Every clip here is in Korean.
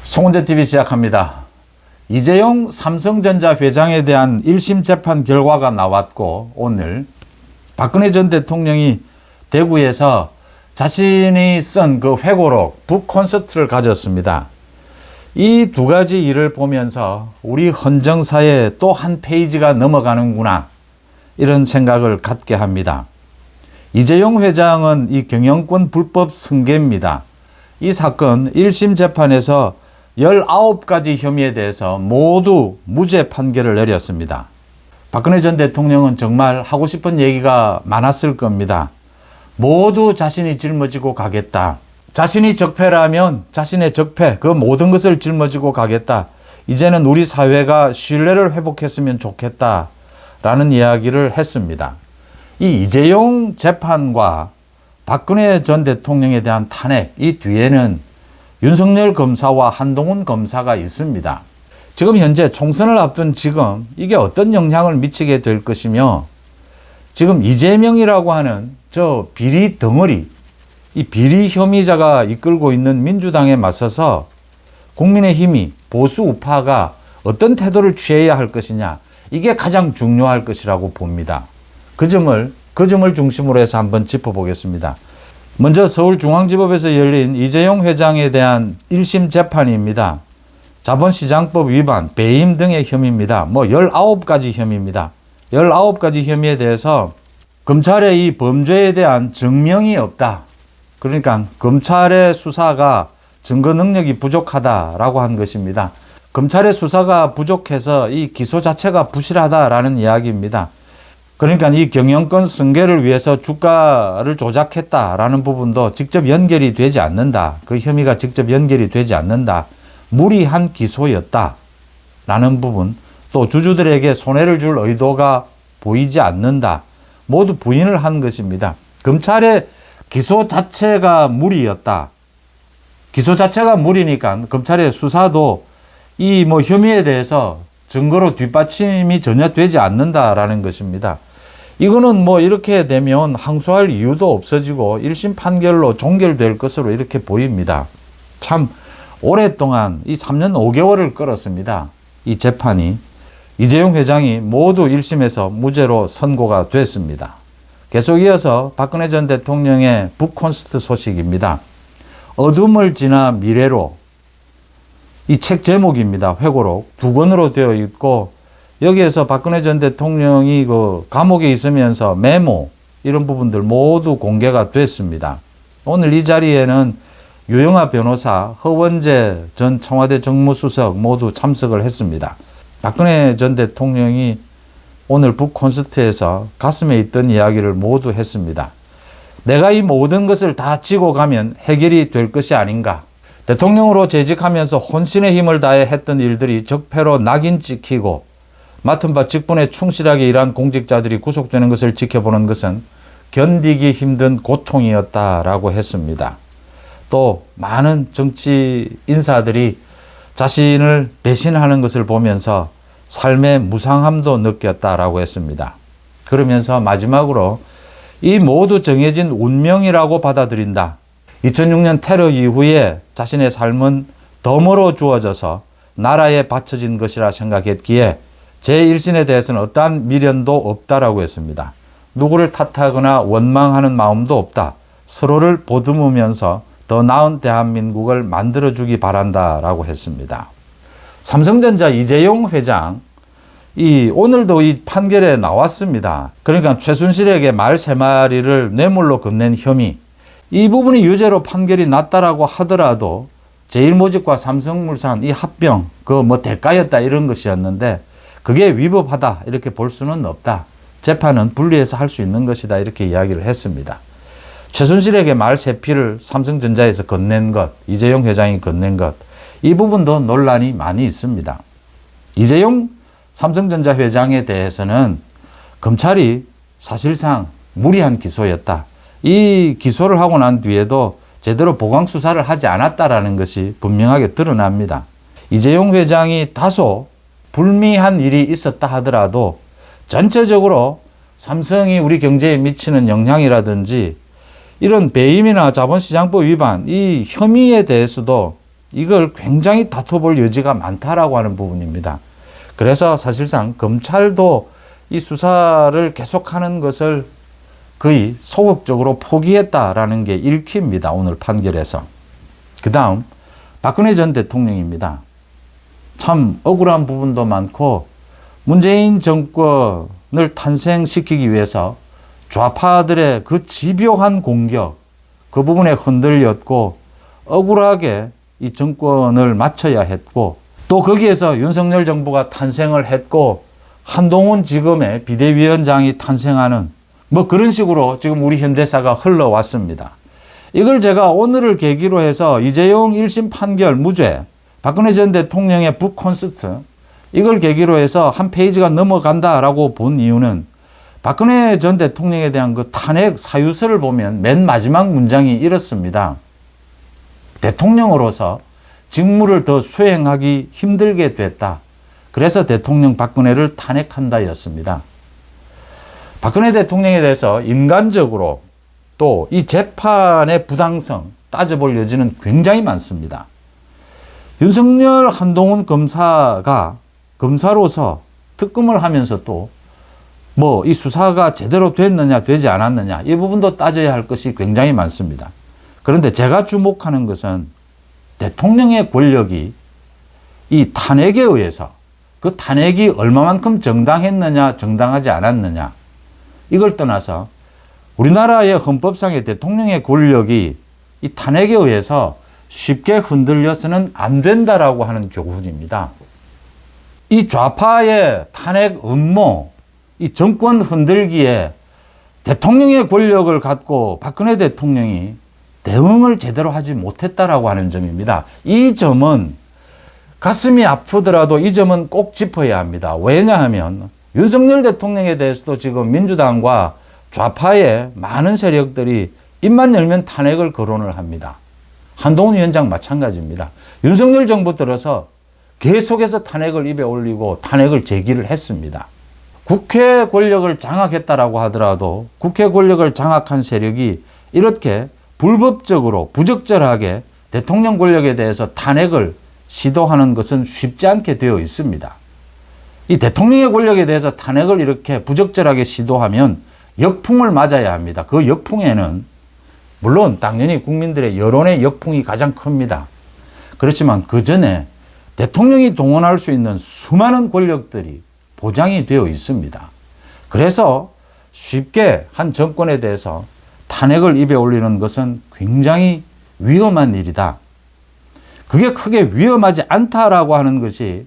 송은재TV 시작합니다. 이재용 삼성전자 회장에 대한 1심 재판 결과가 나왔고, 오늘 박근혜 전 대통령이 대구에서 자신이 쓴 그 회고록 북콘서트를 가졌습니다. 이 두 가지 일을 보면서 우리 헌정사에 또 한 페이지가 넘어가는구나, 이런 생각을 갖게 합니다. 이재용 회장은 이 경영권 불법 승계입니다. 이 사건 1심 재판에서 19가지 혐의에 대해서 모두 무죄 판결을 내렸습니다. 박근혜 전 대통령은 정말 하고 싶은 얘기가 많았을 겁니다. 모두 자신이 짊어지고 가겠다. 자신이 적폐라면 자신의 적폐, 그 모든 것을 짊어지고 가겠다. 이제는 우리 사회가 신뢰를 회복했으면 좋겠다. 라는 이야기를 했습니다. 이 이재용 재판과 박근혜 전 대통령에 대한 탄핵, 이 뒤에는 윤석열 검사와 한동훈 검사가 있습니다. 지금 현재 총선을 앞둔 지금 이게 어떤 영향을 미치게 될 것이며, 지금 이재명이라고 하는 저 비리 덩어리, 이 비리 혐의자가 이끌고 있는 민주당에 맞서서 국민의힘이, 보수 우파가 어떤 태도를 취해야 할 것이냐, 이게 가장 중요할 것이라고 봅니다. 그 점을 중심으로 해서 한번 짚어보겠습니다. 먼저 서울중앙지법에서 열린 이재용 회장에 대한 1심 재판입니다. 자본시장법 위반, 배임 등의 혐의입니다. 19가지 혐의입니다. 19가지 혐의에 대해서 검찰의 이 범죄에 대한 증명이 없다. 그러니까 검찰의 수사가 증거 능력이 부족하다라고 한 것입니다. 검찰의 수사가 부족해서 이 기소 자체가 부실하다라는 이야기입니다. 그러니까 이 경영권 승계를 위해서 주가를 조작했다라는 부분도 직접 연결이 되지 않는다. 그 혐의가 직접 연결이 되지 않는다. 무리한 기소였다라는 부분, 또 주주들에게 손해를 줄 의도가 보이지 않는다. 모두 부인을 한 것입니다. 검찰의 기소 자체가 무리였다. 기소 자체가 무리니까 검찰의 수사도 이 혐의에 대해서 증거로 뒷받침이 전혀 되지 않는다라는 것입니다. 이거는 이렇게 되면 항소할 이유도 없어지고 1심 판결로 종결될 것으로 이렇게 보입니다. 참 오랫동안 이 3년 5개월을 끌었습니다. 이 재판이. 이재용 회장이 모두 1심에서 무죄로 선고가 됐습니다. 계속 이어서 박근혜 전 대통령의 북콘서트 소식입니다. 어둠을 지나 미래로, 이 책 제목입니다. 회고록 2권으로 되어 있고, 여기에서 박근혜 전 대통령이 그 감옥에 있으면서 메모, 이런 부분들 모두 공개가 됐습니다. 오늘 이 자리에는 유영하 변호사, 허원재 전 청와대 정무수석 모두 참석을 했습니다. 박근혜 전 대통령이 오늘 북콘서트에서 가슴에 있던 이야기를 모두 했습니다. 내가 이 모든 것을 다 지고 가면 해결이 될 것이 아닌가. 대통령으로 재직하면서 혼신의 힘을 다해 했던 일들이 적폐로 낙인 찍히고 맡은 바 직분에 충실하게 일한 공직자들이 구속되는 것을 지켜보는 것은 견디기 힘든 고통이었다라고 했습니다. 또 많은 정치 인사들이 자신을 배신하는 것을 보면서 삶의 무상함도 느꼈다라고 했습니다. 그러면서 마지막으로 이 모두 정해진 운명이라고 받아들인다. 2006년 테러 이후에 자신의 삶은 덤으로 주어져서 나라에 바쳐진 것이라 생각했기에 제1신에 대해서는 어떠한 미련도 없다라고 했습니다. 누구를 탓하거나 원망하는 마음도 없다. 서로를 보듬으면서 더 나은 대한민국을 만들어주기 바란다라고 했습니다. 삼성전자 이재용 회장, 오늘도 이 판결에 나왔습니다. 그러니까 최순실에게 말 3마리를 뇌물로 건넨 혐의, 이 부분이 유죄로 판결이 났다라고 하더라도 제일모직과 삼성물산 이 합병, 대가였다 이런 것이었는데 그게 위법하다 이렇게 볼 수는 없다. 재판은 분리해서 할 수 있는 것이다 이렇게 이야기를 했습니다. 최순실에게 말 3피를 삼성전자에서 건넨 것, 이재용 회장이 건넨 것, 이 부분도 논란이 많이 있습니다. 이재용 삼성전자 회장에 대해서는 검찰이 사실상 무리한 기소였다. 이 기소를 하고 난 뒤에도 제대로 보강 수사를 하지 않았다라는 것이 분명하게 드러납니다. 이재용 회장이 다소 불미한 일이 있었다 하더라도 전체적으로 삼성이 우리 경제에 미치는 영향이라든지 이런 배임이나 자본시장법 위반 이 혐의에 대해서도 이걸 굉장히 다퉈볼 여지가 많다라고 하는 부분입니다. 그래서 사실상 검찰도 이 수사를 계속하는 것을 거의 소극적으로 포기했다라는 게 읽힙니다. 오늘 판결에서. 그 다음 박근혜 전 대통령입니다. 참 억울한 부분도 많고 문재인 정권을 탄생시키기 위해서 좌파들의 그 집요한 공격, 그 부분에 흔들렸고 억울하게 이 정권을 마쳐야 했고 또 거기에서 윤석열 정부가 탄생을 했고 한동훈 지검의 비대위원장이 탄생하는 뭐 그런 식으로 지금 우리 현대사가 흘러왔습니다. 이걸 제가 오늘을 계기로 해서 이재용 1심 판결 무죄, 박근혜 전 대통령의 북콘서트 이걸 계기로 해서 한 페이지가 넘어간다라고 본 이유는 박근혜 전 대통령에 대한 그 탄핵 사유서를 보면 맨 마지막 문장이 이렇습니다. 대통령으로서 직무를 더 수행하기 힘들게 됐다. 그래서 대통령 박근혜를 탄핵한다였습니다. 박근혜 대통령에 대해서 인간적으로 또 이 재판의 부당성 따져볼 여지는 굉장히 많습니다. 윤석열 한동훈 검사가 검사로서 특검을 하면서 또 뭐 이 수사가 제대로 됐느냐 되지 않았느냐 이 부분도 따져야 할 것이 굉장히 많습니다. 그런데 제가 주목하는 것은 대통령의 권력이 이 탄핵에 의해서 그 탄핵이 얼마만큼 정당했느냐 정당하지 않았느냐 이걸 떠나서 우리나라의 헌법상의 대통령의 권력이 이 탄핵에 의해서 쉽게 흔들려서는 안 된다라고 하는 교훈입니다. 이 좌파의 탄핵 음모, 이 정권 흔들기에 대통령의 권력을 갖고 박근혜 대통령이 대응을 제대로 하지 못했다라고 하는 점입니다. 이 점은 가슴이 아프더라도 이 점은 꼭 짚어야 합니다. 왜냐하면 윤석열 대통령에 대해서도 지금 민주당과 좌파의 많은 세력들이 입만 열면 탄핵을 거론을 합니다. 한동훈 위원장 마찬가지입니다. 윤석열 정부 들어서 계속해서 탄핵을 입에 올리고 탄핵을 제기를 했습니다. 국회 권력을 장악했다라고 하더라도 국회 권력을 장악한 세력이 이렇게 불법적으로 부적절하게 대통령 권력에 대해서 탄핵을 시도하는 것은 쉽지 않게 되어 있습니다. 이 대통령의 권력에 대해서 탄핵을 이렇게 부적절하게 시도하면 역풍을 맞아야 합니다. 그 역풍에는 물론 당연히 국민들의 여론의 역풍이 가장 큽니다. 그렇지만 그 전에 대통령이 동원할 수 있는 수많은 권력들이 보장이 되어 있습니다. 그래서 쉽게 한 정권에 대해서 탄핵을 입에 올리는 것은 굉장히 위험한 일이다. 그게 크게 위험하지 않다라고 하는 것이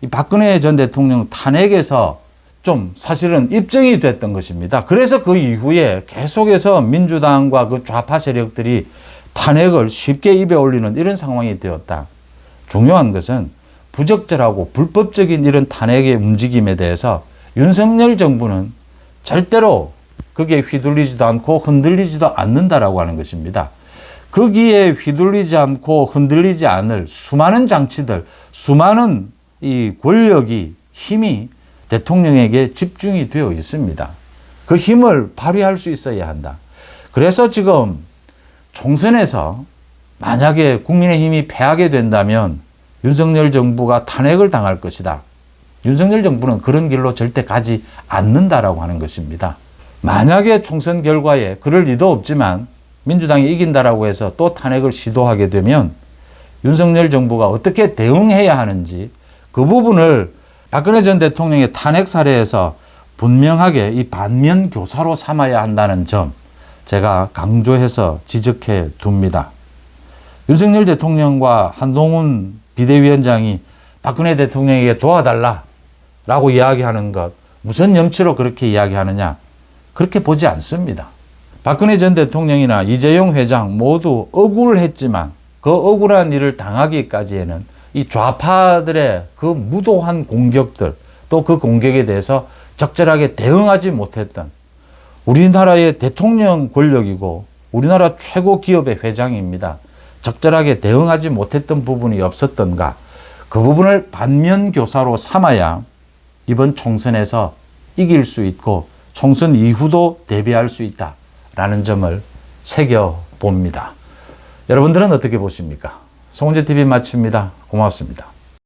이 박근혜 전 대통령 탄핵에서 좀 사실은 입증이 됐던 것입니다. 그래서 그 이후에 계속해서 민주당과 그 좌파 세력들이 탄핵을 쉽게 입에 올리는 이런 상황이 되었다. 중요한 것은 부적절하고 불법적인 이런 탄핵의 움직임에 대해서 윤석열 정부는 절대로 거기에 휘둘리지도 않고 흔들리지도 않는다라고 하는 것입니다. 거기에 휘둘리지 않고 흔들리지 않을 수많은 장치들, 수많은 이 권력이, 힘이 대통령에게 집중이 되어 있습니다. 그 힘을 발휘할 수 있어야 한다. 그래서 지금 총선에서 만약에 국민의힘이 패하게 된다면 윤석열 정부가 탄핵을 당할 것이다. 윤석열 정부는 그런 길로 절대 가지 않는다라고 하는 것입니다. 만약에 총선 결과에 그럴 리도 없지만 민주당이 이긴다라고 해서 또 탄핵을 시도하게 되면 윤석열 정부가 어떻게 대응해야 하는지 그 부분을 박근혜 전 대통령의 탄핵 사례에서 분명하게 이 반면 교사로 삼아야 한다는 점 제가 강조해서 지적해 둡니다. 윤석열 대통령과 한동훈 비대위원장이 박근혜 대통령에게 도와달라라고 이야기하는 것 무슨 염치로 그렇게 이야기하느냐 그렇게 보지 않습니다. 박근혜 전 대통령이나 이재용 회장 모두 억울했지만 그 억울한 일을 당하기까지에는 이 좌파들의 그 무도한 공격들 또 그 공격에 대해서 적절하게 대응하지 못했던 우리나라의 대통령 권력이고 우리나라 최고 기업의 회장입니다. 적절하게 대응하지 못했던 부분이 없었던가 그 부분을 반면교사로 삼아야 이번 총선에서 이길 수 있고 총선 이후도 대비할 수 있다라는 점을 새겨봅니다. 여러분들은 어떻게 보십니까? 송은재 TV 마칩니다. 고맙습니다.